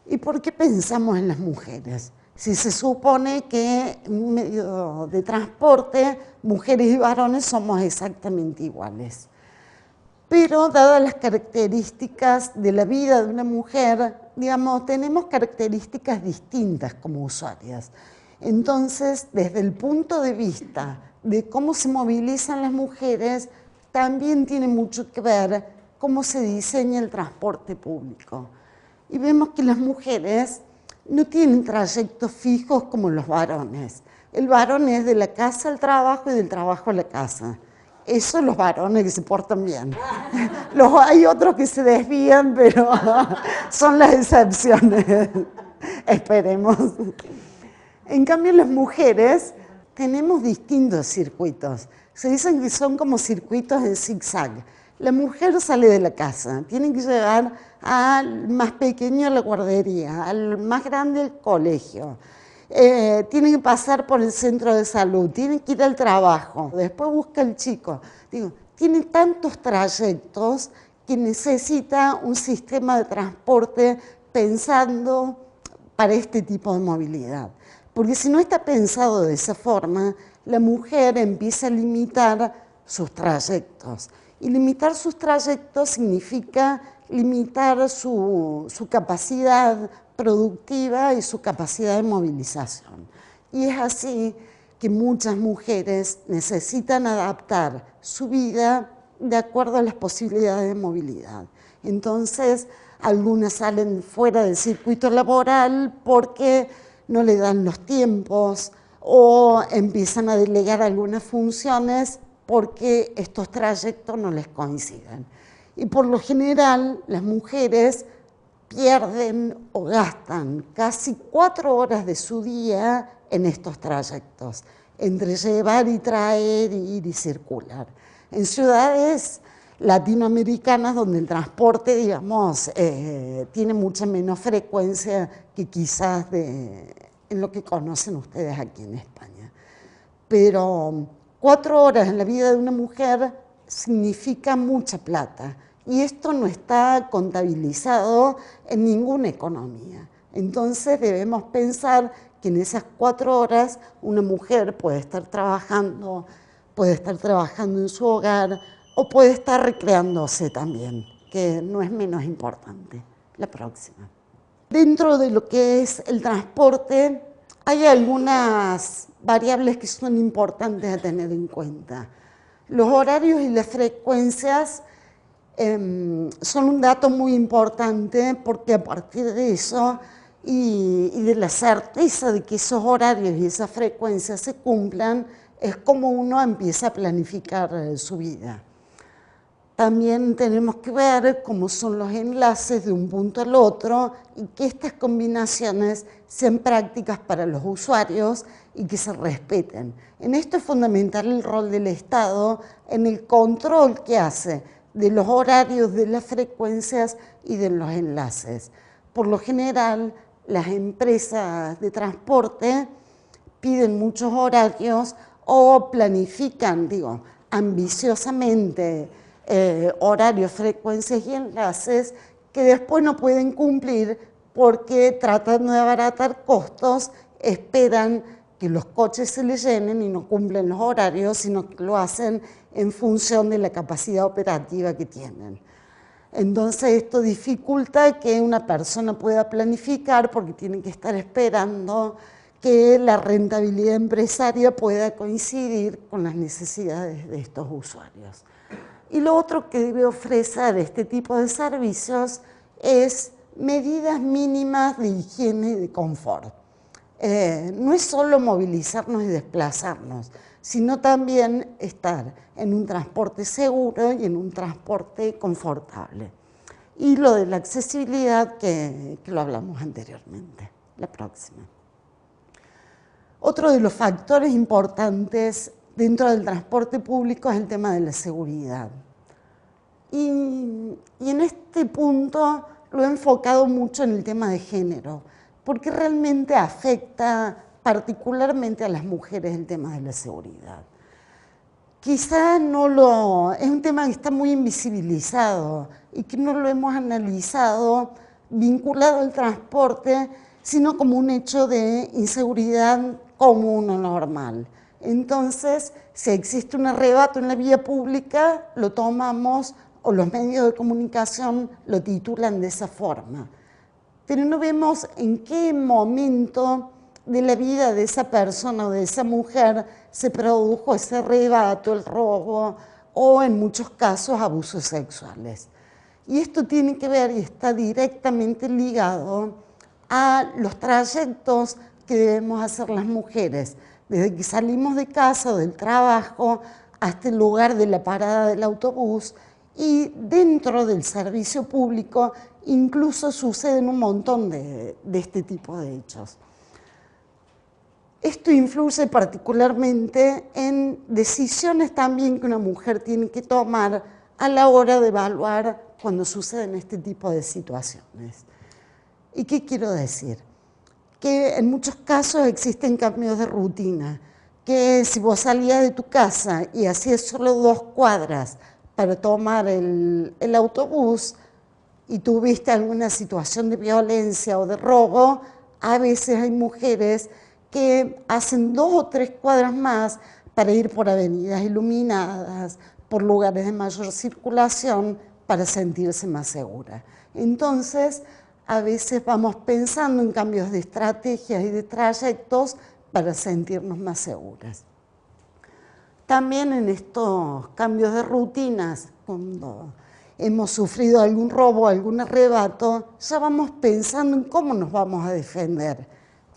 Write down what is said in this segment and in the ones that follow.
¿Y por qué pensamos en las mujeres? Si se supone que en un medio de transporte, mujeres y varones somos exactamente iguales. Pero dadas las características de la vida de una mujer, digamos, tenemos características distintas como usuarias. Entonces, desde el punto de vista de cómo se movilizan las mujeres, también tiene mucho que ver cómo se diseña el transporte público. Y vemos que las mujeres no tienen trayectos fijos como los varones. El varón es de la casa al trabajo y del trabajo a la casa. Eso los varones que se portan bien. Hay otros que se desvían, pero son las excepciones. Esperemos. En cambio, las mujeres tenemos distintos circuitos. Se dicen que son como circuitos en zigzag. La mujer sale de la casa, tiene que llegar al más pequeño a la guardería, al más grande al colegio. Tiene que pasar por el centro de salud, tiene que ir al trabajo, después busca al chico. Digo, tiene tantos trayectos que necesita un sistema de transporte pensando para este tipo de movilidad. Porque si no está pensado de esa forma, la mujer empieza a limitar sus trayectos. Y limitar sus trayectos significa limitar su capacidad productiva y su capacidad de movilización. Y es así que muchas mujeres necesitan adaptar su vida de acuerdo a las posibilidades de movilidad. Entonces, algunas salen fuera del circuito laboral porque no le dan los tiempos o empiezan a delegar algunas funciones porque estos trayectos no les coinciden. Y por lo general, las mujeres pierden o gastan casi 4 horas de su día en estos trayectos, entre llevar y traer, ir y circular. En ciudades latinoamericanas donde el transporte, digamos, tiene mucha menos frecuencia que quizás en lo que conocen ustedes aquí en España. Pero 4 horas en la vida de una mujer significa mucha plata. Y esto no está contabilizado en ninguna economía. Entonces debemos pensar que en esas 4 horas una mujer puede estar trabajando en su hogar o puede estar recreándose también, que no es menos importante. La próxima. Dentro de lo que es el transporte, hay algunas variables que son importantes a tener en cuenta. Los horarios y las frecuencias son un dato muy importante porque a partir de eso y de la certeza de que esos horarios y esas frecuencias se cumplan, es como uno empieza a planificar su vida. También tenemos que ver cómo son los enlaces de un punto al otro y que estas combinaciones sean prácticas para los usuarios y que se respeten. En esto es fundamental el rol del Estado en el control que hace de los horarios, de las frecuencias y de los enlaces. Por lo general, las empresas de transporte piden muchos horarios o planifican, ambiciosamente horarios, frecuencias y enlaces que después no pueden cumplir porque tratando de abaratar costos esperan que los coches se les llenen y no cumplen los horarios, sino que lo hacen en función de la capacidad operativa que tienen. Entonces esto dificulta que una persona pueda planificar porque tiene que estar esperando que la rentabilidad empresaria pueda coincidir con las necesidades de estos usuarios. Y lo otro que debe ofrecer este tipo de servicios es medidas mínimas de higiene y de confort. No es solo movilizarnos y desplazarnos, sino también estar en un transporte seguro y en un transporte confortable. Y lo de la accesibilidad que lo hablamos anteriormente. La próxima. Otro de los factores importantes dentro del transporte público es el tema de la seguridad. Y en este punto lo he enfocado mucho en el tema de género, porque realmente afecta particularmente a las mujeres el tema de la seguridad. Quizá es un tema que está muy invisibilizado y que no lo hemos analizado vinculado al transporte, sino como un hecho de inseguridad común o normal. Entonces, si existe un arrebato en la vía pública, lo tomamos o los medios de comunicación lo titulan de esa forma. Pero no vemos en qué momento de la vida de esa persona o de esa mujer se produjo ese arrebato, el robo o en muchos casos abusos sexuales. Y esto tiene que ver y está directamente ligado a los trayectos que debemos hacer las mujeres, desde que salimos de casa o del trabajo hasta el lugar de la parada del autobús, y dentro del servicio público incluso suceden un montón de este tipo de hechos. Esto influye particularmente en decisiones también que una mujer tiene que tomar a la hora de evaluar cuando suceden este tipo de situaciones. ¿Y qué quiero decir? Que en muchos casos existen cambios de rutina, que si vos salías de tu casa y hacías solo 2 cuadras para tomar el autobús y tuviste alguna situación de violencia o de robo, a veces hay mujeres que hacen 2 o 3 cuadras más para ir por avenidas iluminadas, por lugares de mayor circulación, para sentirse más seguras. Entonces, a veces vamos pensando en cambios de estrategias y de trayectos para sentirnos más seguras. También en estos cambios de rutinas, cuando hemos sufrido algún robo, algún arrebato, ya vamos pensando en cómo nos vamos a defender.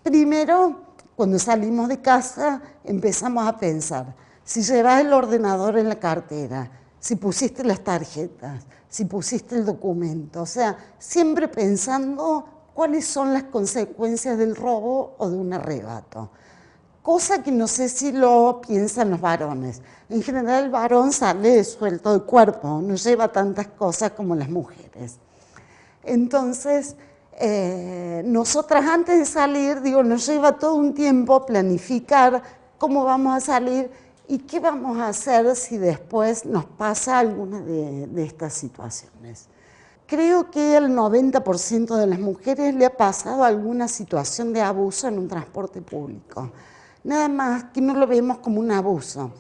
Primero, cuando salimos de casa, empezamos a pensar, si llevas el ordenador en la cartera, si pusiste las tarjetas, si pusiste el documento, o sea, siempre pensando cuáles son las consecuencias del robo o de un arrebato. Cosa que no sé si lo piensan los varones. En general el varón sale suelto de cuerpo, no lleva tantas cosas como las mujeres. Entonces, nosotras antes de salir, nos lleva todo un tiempo planificar cómo vamos a salir y qué vamos a hacer si después nos pasa alguna de estas situaciones. Creo que al 90% de las mujeres le ha pasado alguna situación de abuso en un transporte público. Nada más que no lo vemos como un abuso.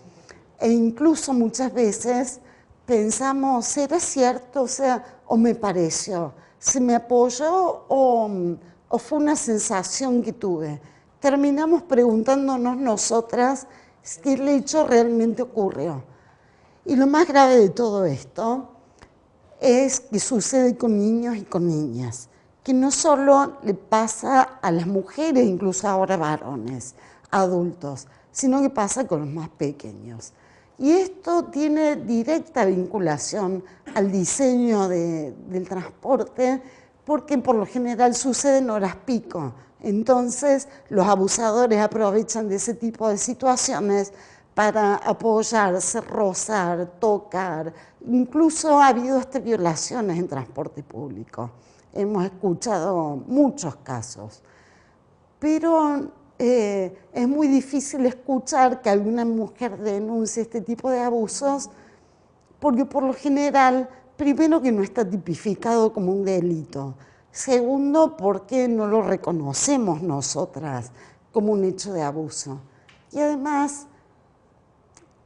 E incluso muchas veces pensamos, ¿será cierto? O sea, o me pareció, ¿se me apoyó o fue una sensación que tuve? Terminamos preguntándonos nosotras si el hecho realmente ocurrió. Y lo más grave de todo esto es que sucede con niños y con niñas, que no solo le pasa a las mujeres, incluso ahora varones, adultos, sino que pasa con los más pequeños. Y esto tiene directa vinculación al diseño del transporte, porque por lo general sucede en horas pico. Entonces, los abusadores aprovechan de ese tipo de situaciones para apoyarse, rozar, tocar. Incluso ha habido hasta violaciones en transporte público. Hemos escuchado muchos casos. Pero es muy difícil escuchar que alguna mujer denuncie este tipo de abusos, porque por lo general, primero que no está tipificado como un delito, segundo porque no lo reconocemos nosotras como un hecho de abuso. Y además,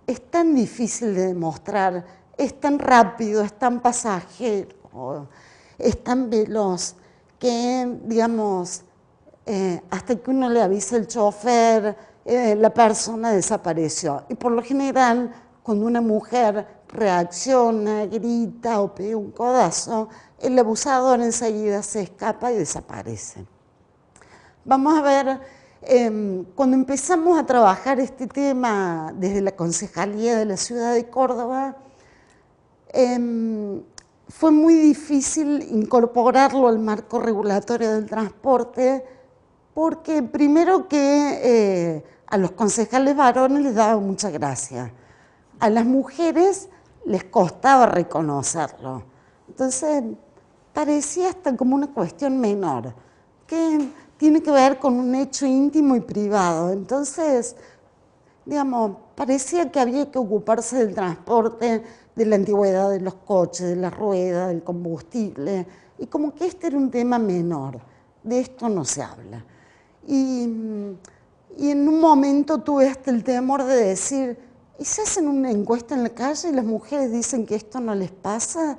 es tan difícil de demostrar, es tan rápido, es tan pasajero, es tan veloz, que, digamos, hasta que uno le avisa al chofer, la persona desapareció. Y por lo general, cuando una mujer reacciona, grita o pega un codazo, el abusador enseguida se escapa y desaparece. Vamos a ver, cuando empezamos a trabajar este tema desde la Concejalía de la Ciudad de Córdoba, fue muy difícil incorporarlo al marco regulatorio del transporte, porque primero que a los concejales varones les daba mucha gracia, a las mujeres les costaba reconocerlo. Entonces parecía hasta como una cuestión menor, que tiene que ver con un hecho íntimo y privado. Entonces, digamos, parecía que había que ocuparse del transporte, de la antigüedad de los coches, de la rueda, del combustible, y como que este era un tema menor, de esto no se habla. Y en un momento tuve hasta el temor de decir, ¿y si hacen una encuesta en la calle y las mujeres dicen que esto no les pasa?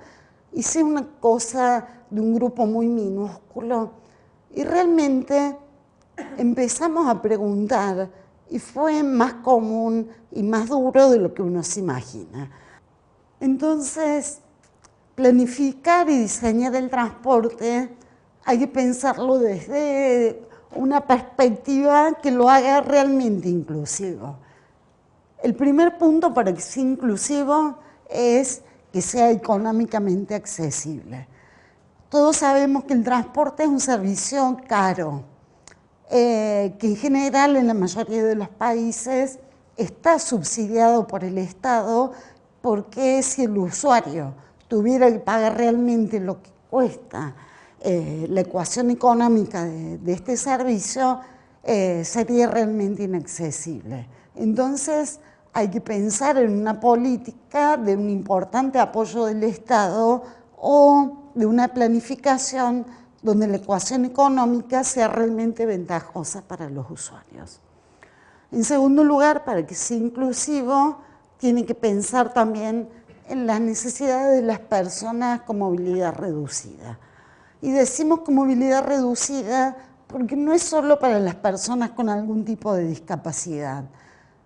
¿Y si es una cosa de un grupo muy minúsculo? Y realmente empezamos a preguntar y fue más común y más duro de lo que uno se imagina. Entonces, planificar y diseñar el transporte hay que pensarlo desde una perspectiva que lo haga realmente inclusivo. El primer punto para que sea inclusivo es que sea económicamente accesible. Todos sabemos que el transporte es un servicio caro, que en general en la mayoría de los países está subsidiado por el Estado, porque si el usuario tuviera que pagar realmente lo que cuesta la ecuación económica de este servicio, sería realmente inaccesible. Entonces hay que pensar en una política de un importante apoyo del Estado o de una planificación donde la ecuación económica sea realmente ventajosa para los usuarios. En segundo lugar, para que sea inclusivo, tiene que pensar también en las necesidades de las personas con movilidad reducida. Y decimos con movilidad reducida porque no es solo para las personas con algún tipo de discapacidad.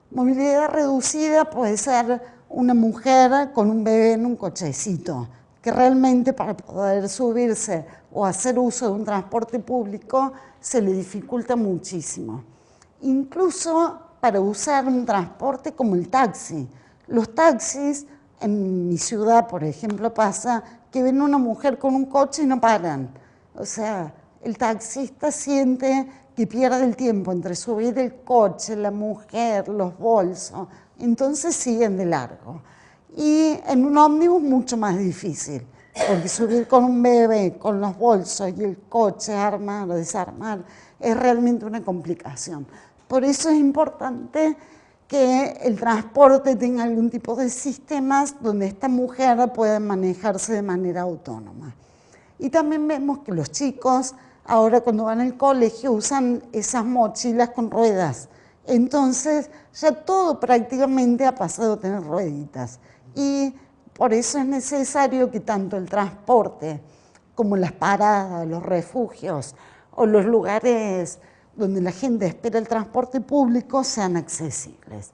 Movilidad reducida puede ser una mujer con un bebé en un cochecito, que realmente para poder subirse o hacer uso de un transporte público se le dificulta muchísimo. Incluso para usar un transporte como el taxi. Los taxis, en mi ciudad, por ejemplo, pasa que ven a una mujer con un coche y no paran. O sea, el taxista siente que pierde el tiempo entre subir el coche, la mujer, los bolsos, entonces siguen de largo. Y en un ómnibus mucho más difícil, porque subir con un bebé, con los bolsos y el coche, armar o desarmar, es realmente una complicación. Por eso es importante que el transporte tenga algún tipo de sistemas donde esta mujer pueda manejarse de manera autónoma. Y también vemos que los chicos ahora cuando van al colegio usan esas mochilas con ruedas. Entonces ya todo prácticamente ha pasado a tener rueditas. Y por eso es necesario que tanto el transporte como las paradas, los refugios o los lugares donde la gente espera el transporte público sean accesibles.